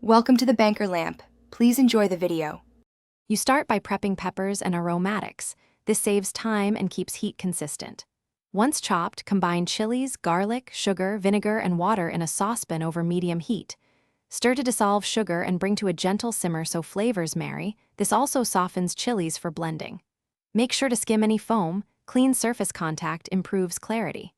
Welcome to the Banker Lamp. Please enjoy the video. You start by prepping peppers and aromatics. This saves time and keeps heat consistent. Once chopped, combine chilies, garlic, sugar, vinegar, and water in a saucepan over medium heat. Stir to dissolve sugar and bring to a gentle simmer so flavors marry. This also softens chilies for blending. Make sure to skim any foam. Clean surface contact improves clarity.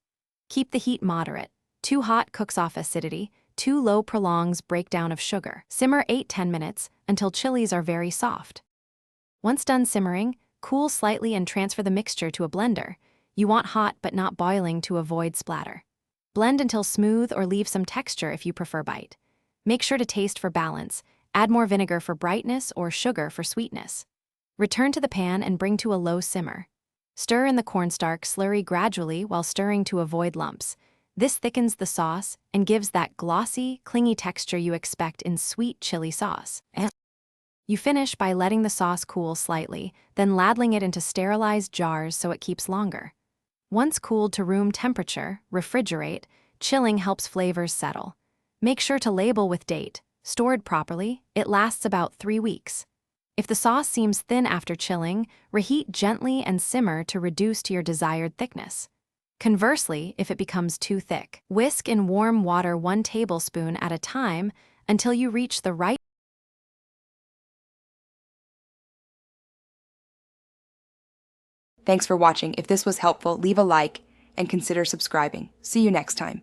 Keep the heat moderate. Too hot cooks off acidity. Too low prolongs breakdown of sugar. Simmer 8–10 minutes until chilies are very soft. Once done simmering, cool slightly and transfer the mixture to a blender. You want hot but not boiling to avoid splatter. Blend until smooth or leave some texture if you prefer bite. Make sure to taste for balance. Add more vinegar for brightness or sugar for sweetness. Return to the pan and bring to a low simmer. Stir in the cornstarch slurry gradually while stirring to avoid lumps. This thickens the sauce and gives that glossy, clingy texture you expect in sweet chili sauce. You finish by letting the sauce cool slightly, then ladling it into sterilized jars so it keeps longer. Once cooled to room temperature, refrigerate. Chilling helps flavors settle. Make sure to label with date. Stored properly, it lasts about 3 weeks. If the sauce seems thin after chilling, reheat gently and simmer to reduce to your desired thickness. Conversely, if it becomes too thick, whisk in warm water 1 tablespoon at a time until you reach the right. Thanks for watching. If this was helpful, leave a like and consider subscribing. See you next time.